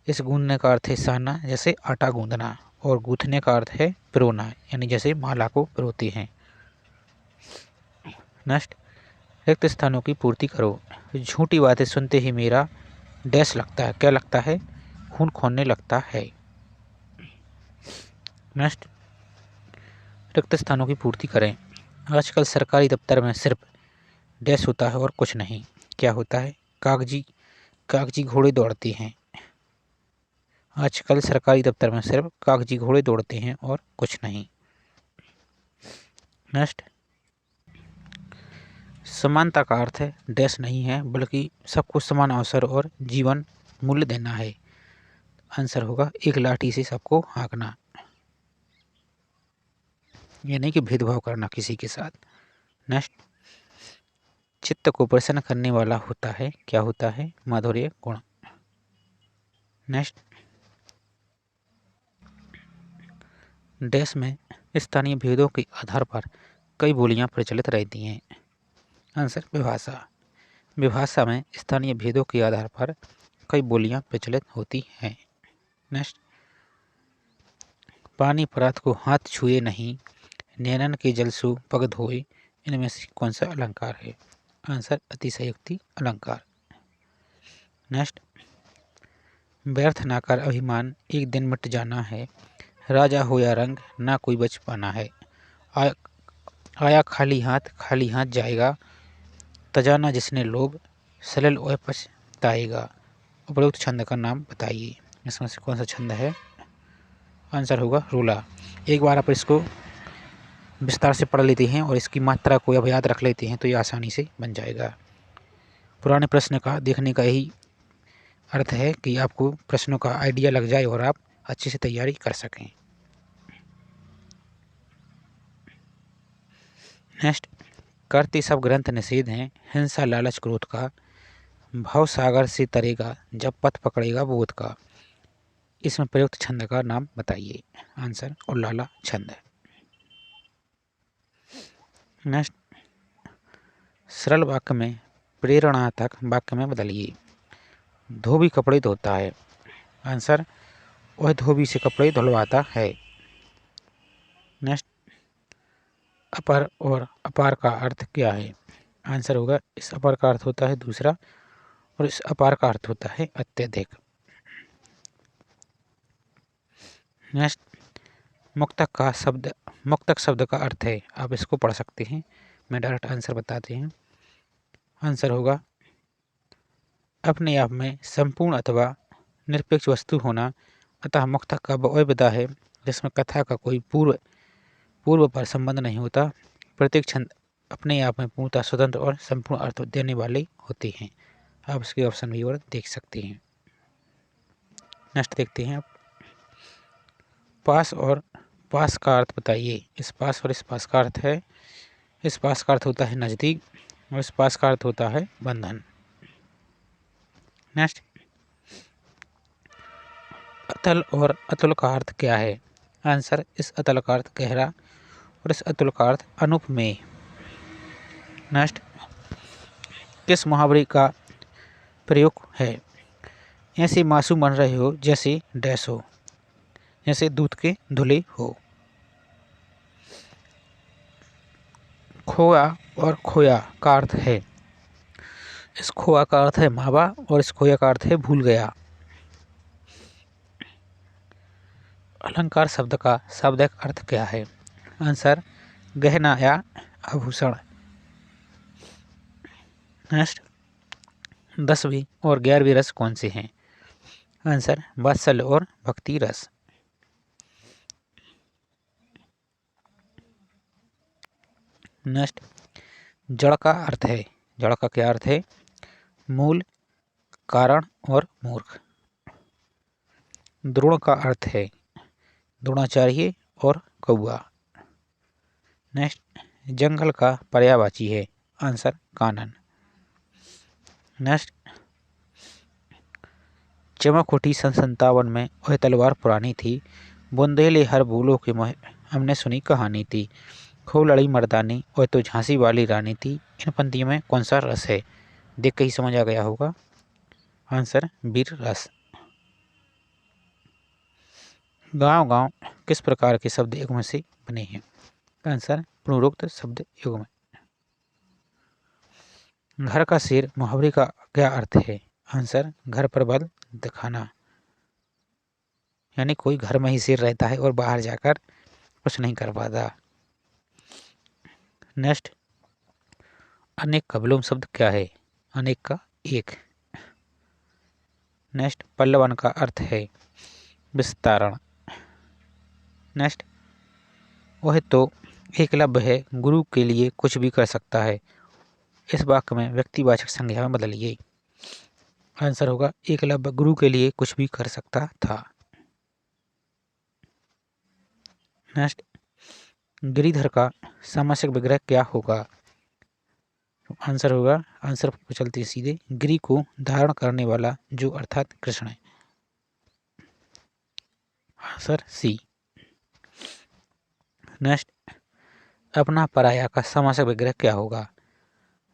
इस गूंथने का अर्थ है सानना, जैसे आटा गूंथना, और गूंथने का अर्थ है पिरोना, यानी जैसे माला को पिरोते हैं। नेक्स्ट, रिक्त स्थानों की पूर्ति करो। झूठी बातें सुनते ही मेरा डैश लगता है, क्या लगता है? खून खोलने लगता है। नेक्स्ट, रिक्त स्थानों की पूर्ति करें। आजकल सरकारी दफ्तर में सिर्फ डैश होता है और कुछ नहीं, क्या होता है? कागजी घोड़े दौड़ते हैं। आजकल सरकारी दफ्तर में सिर्फ कागजी घोड़े दौड़ते हैं और कुछ नहीं। नेक्स्ट, समानता का अर्थ है डैश नहीं है बल्कि सबको समान अवसर और जीवन मूल्य देना है। आंसर होगा एक लाठी से सबको हाँकना, यानी कि भेदभाव करना किसी के साथ। नेक्स्ट, चित्त को प्रसन्न करने वाला होता है, क्या होता है? माधुर्य गुण। नेक्स्ट, डैश में स्थानीय भेदों के आधार पर कई बोलियां प्रचलित रहती हैं। आंसर विभाषा। विभाषा में स्थानीय भेदों के आधार पर कई बोलियां प्रचलित होती हैं। नेक्स्ट, पानी परात को हाथ छुए नहीं, नैनन के जल सु पग धोए, इनमें से कौन सा अलंकार है? आंसर अतिशयोक्ति अलंकार। नेक्स्ट, व्यर्थ ना कर अभिमान, एक दिन मिट जाना है। राजा हो या रंग, ना कोई बच पाना है। आया खाली हाथ जाएगा। तजाना जिसने लोभ, सलिल वह पछताएगा। उपरोक्त छंद का नाम बताइए। इसमें से कौन सा छंद है? आंसर होगा रूला। एक बार आप इसको विस्तार से पढ़ लेते हैं और इसकी मात्रा को अब याद रख लेते हैं तो ये आसानी से बन जाएगा। पुराने प्रश्न का देखने का यही अर्थ है कि आपको प्रश्नों का आइडिया लग जाए और आप अच्छे से तैयारी कर सकें। नेक्स्ट, करते सब ग्रंथ निषेध हैं, हिंसा लालच क्रोध का। भव सागर से तरेगा, जब पथ पकड़ेगा बोध का। इसमें प्रयुक्त छंद का नाम बताइए। आंसर उल्लाला छंद है। नेक्स्ट, सरल वाक्य में प्रेरणात्मक वाक्य में बदलिए। धोबी कपड़े धोता है। आंसर, वह धोबी से कपड़े धुलवाता है। नेक्स्ट, अपर और अपार का अर्थ क्या है? आंसर होगा, इस अपर का अर्थ होता है दूसरा और इस अपार का अर्थ होता है अत्यधिक। नेक्स्ट, मुक्तक शब्द का अर्थ है, आप इसको पढ़ सकते हैं। मैं डायरेक्ट आंसर बताते हैं। आंसर होगा, अपने आप में संपूर्ण अथवा निरपेक्ष वस्तु होना। अतः मुक्तक का वह विधा है जिसमें कथा का कोई पूर्व पर संबंध नहीं होता। प्रत्येक छंद अपने आप में पूर्णतः स्वतंत्र और संपूर्ण अर्थ देने वाले होते हैं। आप इसके ऑप्शन भी और देख सकते हैं। नेक्स्ट देखते हैं आप, पास और पास का अर्थ बताइए। इस पास और इस पास का अर्थ है, इस पास का अर्थ होता है नज़दीक और इस पास का अर्थ होता है बंधन। नेक्स्ट, अतल और अतुल का अर्थ क्या है? आंसर, इस अतल का अर्थ गहरा और इस अतुल का अर्थ अनुपमेय। नेक्स्ट, किस मुहावरे का प्रयोग है? ऐसे मासूम बन रहे हो जैसे डैश हो, जैसे दूध के धुले हो। खोया और खोया का अर्थ है, इस खोया का अर्थ है मावा और इस खोया का अर्थ है भूल गया। अलंकार शब्द का शाब्दिक अर्थ क्या है? आंसर, गहना या आभूषण। नेक्स्ट, 10वीं और 11वीं रस कौन से हैं? आंसर, वात्सल्य और भक्ति रस। नेक्स्ट, जड़ का अर्थ है, जड़ का क्या अर्थ है? मूल, कारण और मूर्ख। द्रोण का अर्थ है द्रोणाचार्य और कौआ। नेक्स्ट, जंगल का पर्यायवाची है। आंसर, कानन। नेक्स्ट, चमक उठी सन 57 में, वह तलवार पुरानी थी। बुंदेले हर भूलों के मोह, हमने सुनी कहानी थी। खूब लड़ी मर्दानी, वह तो झांसी वाली रानी थी। इन पंक्तियों में कौन सा रस है? देख के ही समझ आ गया होगा। आंसर, वीर रस। गांव गांव किस प्रकार के शब्द युग्म से बने हैं? आंसर, पूर्वोक्त शब्द युग्म। घर का शेर मुहावरे का क्या अर्थ है? आंसर, घर पर बल दिखाना, यानी कोई घर में ही शेर रहता है और बाहर जाकर कुछ नहीं कर पाता। नेक्स्ट, अनेक का विलोम शब्द क्या है? अनेक का एक। नेक्स्ट, पल्लवन का अर्थ है विस्तारण। नेक्स्ट, वह तो एकलव्य है, गुरु के लिए कुछ भी कर सकता है। इस वाक्य में व्यक्तिवाचक संज्ञा में बदलिए। आंसर होगा, एकलव्य गुरु के लिए कुछ भी कर सकता था। नेक्स्ट, गिरिधर का सामासिक विग्रह क्या होगा? आंसर होगा, आंसर पर चलते सीधे, गिरि को धारण करने वाला जो, अर्थात कृष्ण है। आंसर, सी। नेक्स्ट, अपना पराया का सामासिक विग्रह क्या होगा?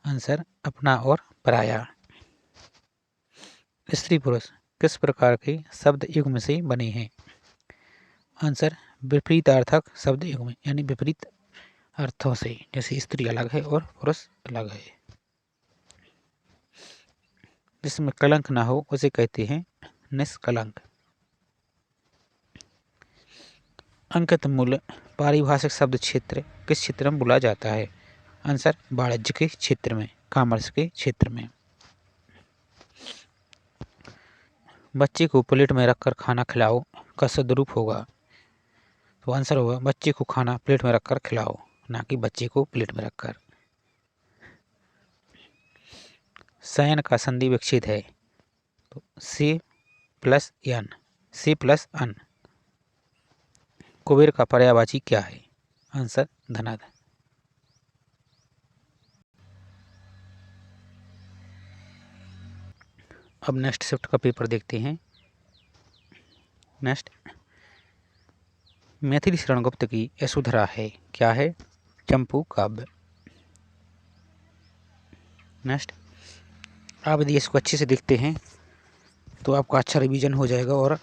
आंसर, अपना और पराया। स्त्री पुरुष किस प्रकार के शब्द युग्म से बने हैं? आंसर, विपरीतार्थक शब्द युग्म, यानी विपरीत अर्थों से, जैसे स्त्री अलग है और पुरुष अलग है। जिसमें कलंक ना हो उसे कहते हैं निष्कलंक। अंकित मूल्य पारिभाषिक शब्द क्षेत्र किस क्षेत्र में बोला जाता है? आंसर वाणिज्य के क्षेत्र में, कॉमर्स के क्षेत्र में। बच्चे को प्लेट में रखकर खाना खिलाओ का सदरूप होगा, तो आंसर होगा बच्चे को खाना प्लेट में रखकर खिलाओ, ना कि बच्चे को प्लेट में रखकर। शयन का संधि विच्छेद है, तो से प्लस एन, से प्लस अन। कुबेर का पर्यायवाची क्या है? आंसर धनाध। अब नेक्स्ट शिफ्ट का पेपर देखते हैं। नेक्स्ट मैथिली शरण गुप्त की यशोधरा है, क्या है? चंपू काव्य। नेक्स्ट आप यदि इसको अच्छे से देखते हैं तो आपका अच्छा रिवीजन हो जाएगा और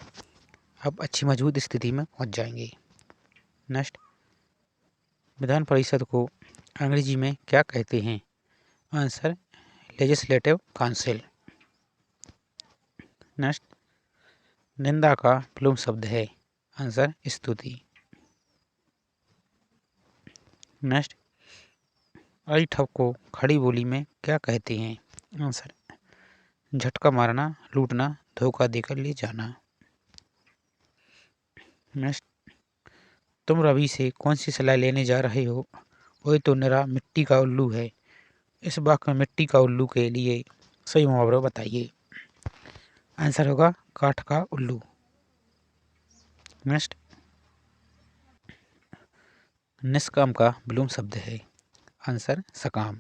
आप अच्छी मजबूत स्थिति में पहुंच जाएंगे। नेक्स्ट विधान परिषद को अंग्रेजी में क्या कहते हैं? Answer legislative council. नेक्स्ट निंदा का विलोम शब्द है, आंसर स्तुति। नेक्स्ट अई ठप को खड़ी बोली में क्या कहते हैं? आंसर झटका मारना, लूटना, धोखा देकर ले जाना। नेक्स्ट तुम रवि से कौन सी सलाह लेने जा रहे हो? वही तो निरा मिट्टी का उल्लू है। इस वाक्य में मिट्टी का उल्लू के लिए सही मुहावरा बताइए। आंसर होगा काठ का उल्लू। नेक्स्ट निष्काम का विलोम शब्द है, आंसर सकाम।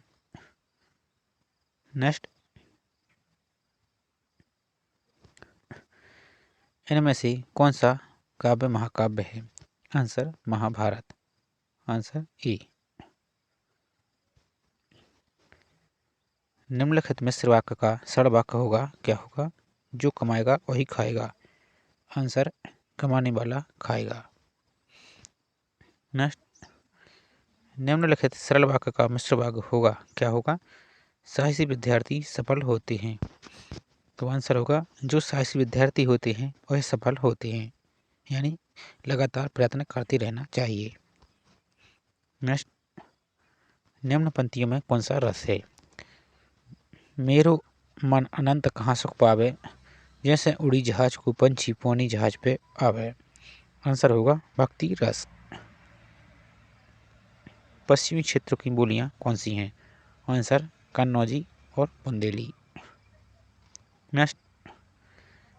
नेक्स्ट इनमें से कौन सा काव्य महाकाव्य है? Answer Mahabharat, answer A. निम्नलिखित मिश्र वाक्य का सड़ वाक्य होगा, क्या होगा? जो कमाएगा वही खाएगा, आंसर कमाने वाला खाएगा। नेक्स्ट निम्नलिखित सरल वाक्य का मिश्र वाक्य होगा, क्या होगा? साहसी विद्यार्थी सफल होते हैं, तो आंसर होगा जो साहसी विद्यार्थी होते हैं वह सफल होते हैं, यानी लगातार प्रयत्न करते रहना चाहिए। नेक्स्ट निम्न पंक्तियों में कौन सा रस है? मेरो मन अनंत कहाँ सुख पावे, जैसे उड़ी जहाज को पंछी पौनी जहाज पे आवे, आंसर होगा भक्ति रस। पश्चिमी क्षेत्रों की बोलियां कौन सी हैं? आंसर कन्नौजी और बुंदेली। नेक्स्ट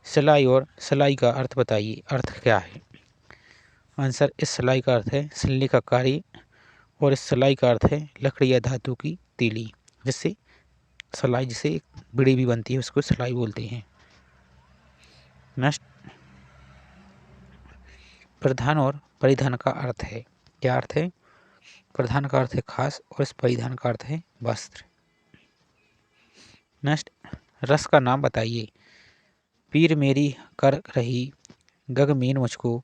सिलाई और सलाई का अर्थ बताइए, अर्थ क्या है? आंसर इस सिलाई का अर्थ है सिलने का कार्य और इस सिलाई का अर्थ है लकड़ी या धातु की तीली, जिससे सिलाई जिसे बिड़ी भी बनती है उसको सिलाई बोलते हैं। नेक्स्ट प्रधान और परिधान का अर्थ है, क्या अर्थ है? प्रधान का अर्थ है खास और इस परिधान का अर्थ है वस्त्र। नेक्स्ट रस का नाम बताइए। पीर मेरी कर रही गगमीन मुझको,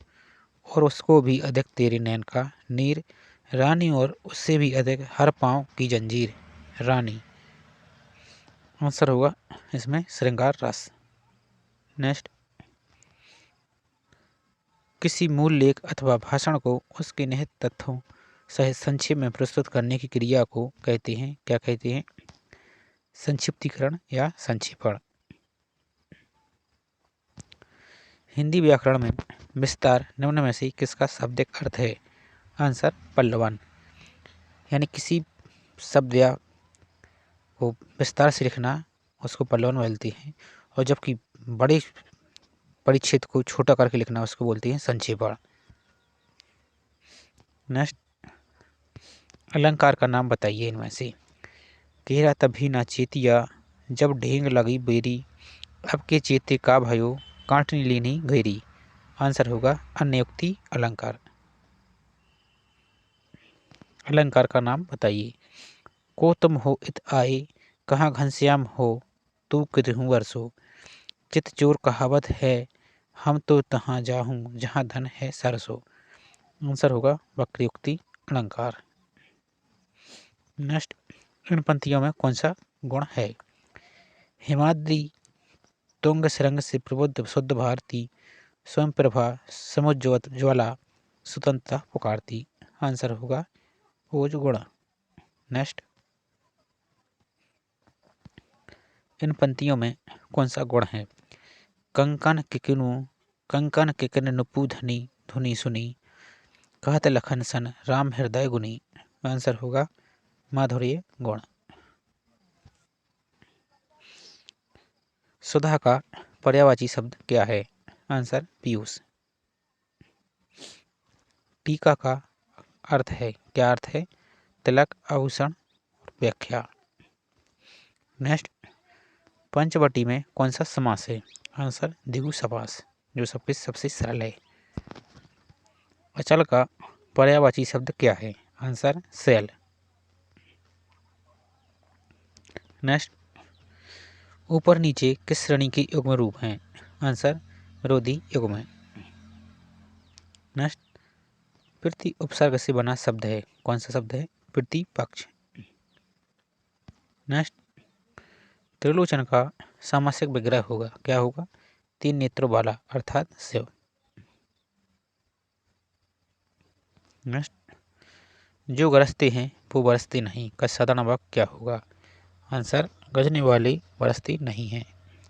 और उसको भी अधिक तेरे नैन का नीर, रानी और उससे भी अधिक हर पाँव की जंजीर, रानी। आंसर होगा इसमें श्रृंगार रस। नेक्स्ट किसी मूल लेख अथवा भाषण को उसके निहित तथ्यों सहित संक्षेप में प्रस्तुत करने की क्रिया को कहते हैं, क्या कहते हैं? संक्षिप्तीकरण या संक्षेपण। हिंदी व्याकरण में विस्तार निम्न में से किसका शाब्दिक अर्थ है? आंसर पल्लवन, यानी किसी शब्द या को विस्तार से लिखना उसको पल्लवन बोलते हैं, और जबकि बड़े परिच्छेद को छोटा करके लिखना उसको बोलते हैं संक्षेपण। नेक्स्ट अलंकार का नाम बताइए इनमें से। केरा तभी ना चेतिया जब ढेंग लगी बेरी, अब के चेते का भयो काटनी लेनी गैरी, आंसर होगा अन्ययुक्ति अलंकार। अलंकार का नाम बताइए। को तुम हो इत आए, कहाँ घनश्याम हो तू कितहूँ वर्षो, चित चोर कहावत है हम तो तहाँ जाहूँ जहाँ धन है सरसो, आंसर होगा वक्रयुक्ति अलंकार। नेक्स्ट इन पंक्तियों में कौन सा गुण है? हिमाद्री तुंग सुरंग से प्रबुद्ध शुद्ध भारती, स्वयं प्रभा समुज्ज्वल ज्वाला, स्वतंत्रता पुकारती। आंसर होगा ओज गुण। नेक्स्ट, इन पंक्तियों में कौन सा गुण है? कंकन किकिनु नुपु धनी, धुनी सुनी, कहत लखन सन राम हृदय गुनी। आंसर होगा माधुर्य गुण। सुधा का पर्यायवाची शब्द क्या है? आंसर पीयूष। टीका का अर्थ है, क्या अर्थ है? तिलक, आभूषण, व्याख्या। नेक्स्ट, पंचवटी में कौन सा समास है? आंसर द्विगु समास, जो सबसे सरल है। अचल का पर्यायवाची शब्द क्या है? आंसर शैल। नेक्स्ट, ऊपर नीचे किस श्रेणी के युग्म रूप हैं? आंसर रोधी युग्म। नेक्स्ट, प्रति उपसर्ग से बना शब्द है, कौन सा शब्द है? प्रतिपक्ष। नेक्स्ट, त्रिलोचन का सामासिक विग्रह होगा, क्या होगा? तीन नेत्रों वाला अर्थात शिव। नेक्स्ट, जो गरजते हैं वो बरसते नहीं का साधारण वाक्य क्या होगा? आंसर गरजने वाले बरसते नहीं हैं।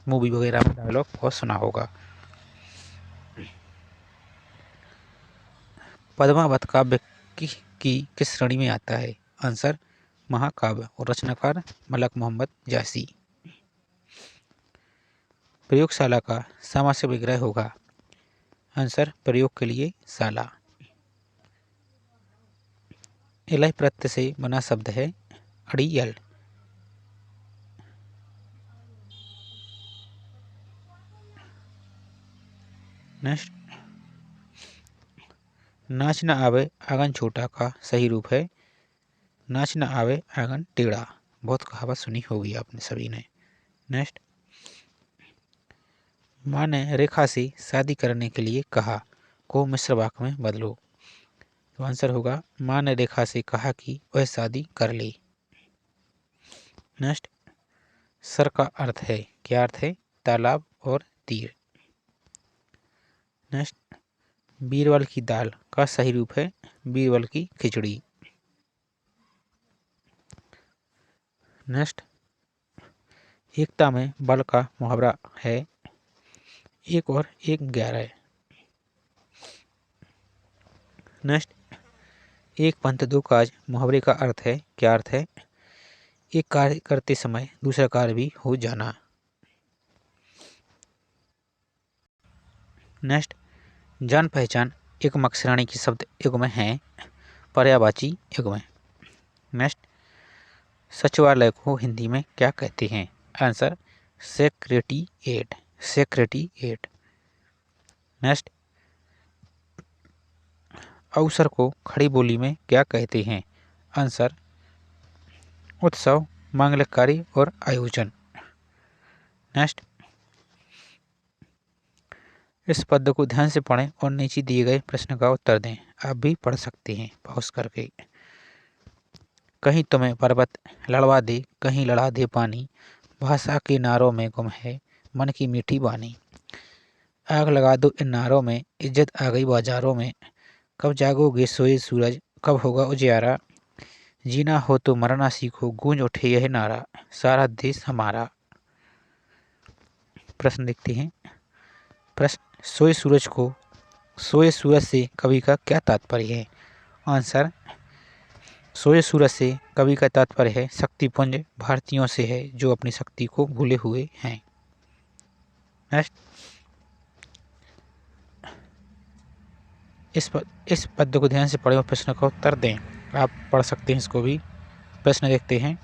मूवी वगैरह में डायलॉग बहुत सुना होगा। पद्मावत काव्य की किस श्रेणी में आता है? आंसर महाकाव्य, और रचनाकार मलक मोहम्मद जासी। प्रयोगशाला का सामासिक विग्रह होगा? आंसर प्रयोग के लिए शाला। इलय प्रत्यय से बना शब्द है अड़ियल। नेक्स्ट, नाच न आवे आंगन छोटा का सही रूप है? नाच न आवे आंगन टेढ़ा। बहुत कहावत सुनी होगी आपने सभी ने। नेक्स्ट, माँ ने रेखा से शादी करने के लिए कहा को मिश्र वाक्य में बदलो। तो आंसर होगा माँ ने रेखा से कहा कि वह शादी कर ले। नेक्स्ट, सर का अर्थ है, क्या अर्थ है? तालाब और तीर। नेक्स्ट, बीरबल की दाल का सही रूप है? बीरबल की खिचड़ी। नेक्स्ट, एकता में बल का मुहावरा है एक और एक 11। नेक्स्ट, एक पंथ दो काज मुहावरे का अर्थ है, क्या अर्थ है? एक कार्य करते समय दूसरा कार्य भी हो जाना। नेक्स्ट, जान पहचान एकमक श्रेणी के शब्द युग्म हैं, पर्यायवाची युग्म। नेक्स्ट, सचिवालय को हिंदी में क्या कहते हैं? Answer secretariat, secretariat. नेक्स्ट, अवसर को खड़ी बोली में क्या कहते हैं? आंसर उत्सव, मांगलिक कार्य और आयोजन। नेक्स्ट, इस पद्य को ध्यान से पढ़ें और नीचे दिए गए प्रश्न का उत्तर दें। आप भी पढ़ सकते हैं पॉज करके। कहीं तुम्हें पर्वत लड़वा दे, कहीं लड़ा दे पानी, भाषा के नारों में गुम है मन की मीठी बानी। आग लगा दो इन नारों में, इज्जत आ गई बाजारों में, कब जागोगे सोए सूरज, कब होगा उजियारा, जीना हो तो मरना सीखो, गूंज उठे यह नारा, सारा देश हमारा। प्रश्न देखते हैं। प्रश्न, सोए सूरज से कवि का क्या तात्पर्य है? आंसर सोए सूरज से कवि का तात्पर्य है शक्तिपुंज भारतीयों से है जो अपनी शक्ति को भूले हुए हैं। नेक्स्ट, इस पद्य को ध्यान से पढ़ें और प्रश्न का उत्तर दें। आप पढ़ सकते हैं इसको भी। प्रश्न देखते हैं।